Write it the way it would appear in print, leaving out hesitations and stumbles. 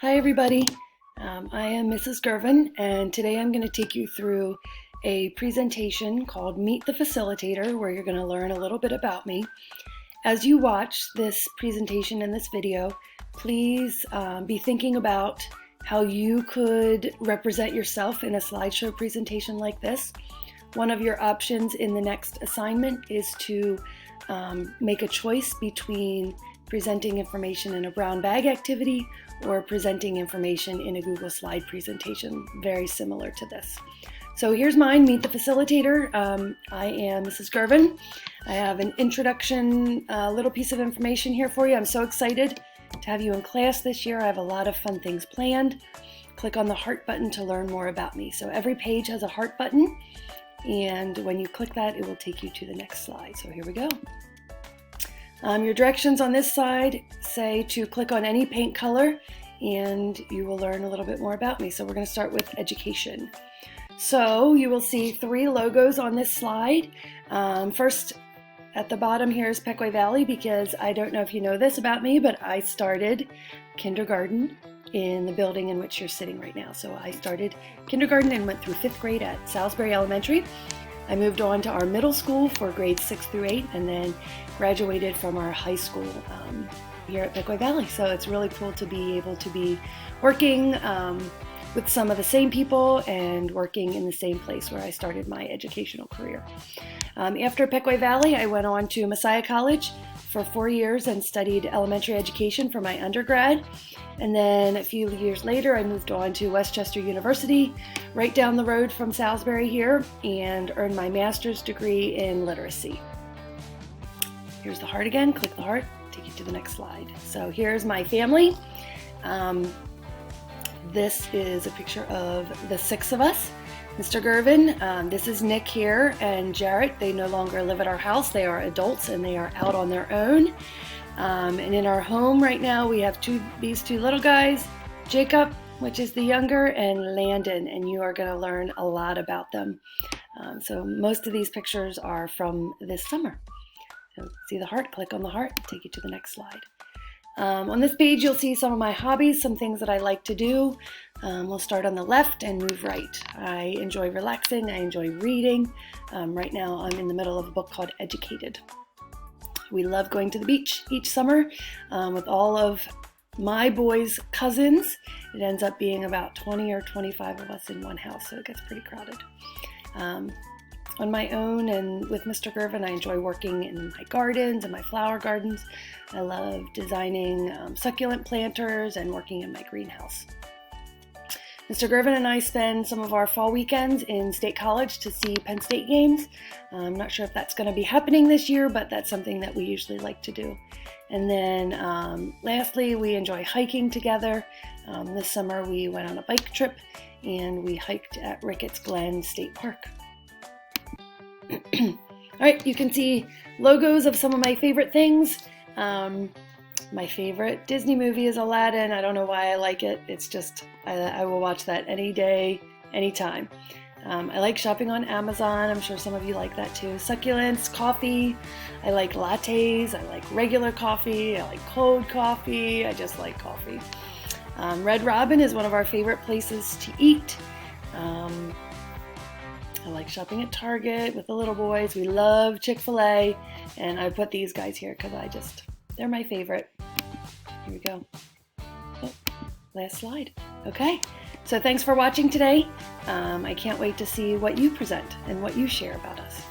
Hi everybody, I am Mrs. Girvin, and today I'm going to take you through a presentation called Meet the Facilitator, where you're going to learn a little bit about me. As you watch this presentation and this video, please be thinking about how you could represent yourself in a slideshow presentation like this. One of your options in the next assignment is to make a choice between presenting information in a brown bag activity or presenting information in a Google slide presentation, very similar to this. So here's mine, Meet the Facilitator. I am Mrs. Girvin. I have an introduction, little piece of information here for you. I'm so excited to have you in class this year. I have a lot of fun things planned. Click on the heart button to learn more about me. So every page has a heart button, and when you click that, it will take you to the next slide. So here we go. Your directions on this side say to click on any paint color and you will learn a little bit more about me. So we're going to start with education. So you will see 3 logos on this slide. First at the bottom here is Pequea Valley, because I don't know if you know this about me, but I started kindergarten in the building in which you're sitting right now. So I started kindergarten and went through 5th grade at Salisbury Elementary. I moved on to our middle school for grades 6 through 8, and then graduated from our high school here at Pequea Valley. So it's really cool to be able to be working with some of the same people and working in the same place where I started my educational career. After Pequea Valley, I went on to Messiah College for 4 years and studied elementary education for my undergrad. And then a few years later, I moved on to Westchester University, right down the road from Salisbury here, and earned my master's degree in literacy. Here's the heart again. Click the heart, take you to the next slide. So here's my family. This is a picture of the 6 of us. Mr. Girvin, this is Nick here, and Jarrett. They no longer live at our house. They are adults and they are out on their own. And in our home right now, we have these two little guys, Jacob, which is the younger, and Landon, and you are going to learn a lot about them. So most of these pictures are from this summer. So see the heart, click on the heart, take you to the next slide. On this page, you'll see some of my hobbies, some things that I like to do. We'll start on the left and move right. I enjoy relaxing, I enjoy reading. Right now, I'm in the middle of a book called Educated. We love going to the beach each summer with all of my boys' cousins. It ends up being about 20 or 25 of us in one house, so it gets pretty crowded. On my own and with Mr. Girvin, I enjoy working in my gardens and my flower gardens. I love designing succulent planters and working in my greenhouse. Mr. Girvin and I spend some of our fall weekends in State College to see Penn State games. I'm not sure if that's going to be happening this year, but that's something that we usually like to do. And then lastly, we enjoy hiking together. This summer we went on a bike trip and we hiked at Ricketts Glen State Park. All right, you can see logos of some of my favorite things. My favorite Disney movie is Aladdin. I don't know why I like it. It's just, I will watch that any day, anytime. I like shopping on Amazon. I'm sure some of you like that too. Succulents, coffee. I like lattes. I like regular coffee. I like cold coffee. I just like coffee. Red Robin is one of our favorite places to eat. I like shopping at Target with the little boys. We love Chick-fil-A, and I put these guys here because they're my favorite. Here we go. Oh, last slide. Okay, so thanks for watching today. I can't wait to see what you present and what you share about us.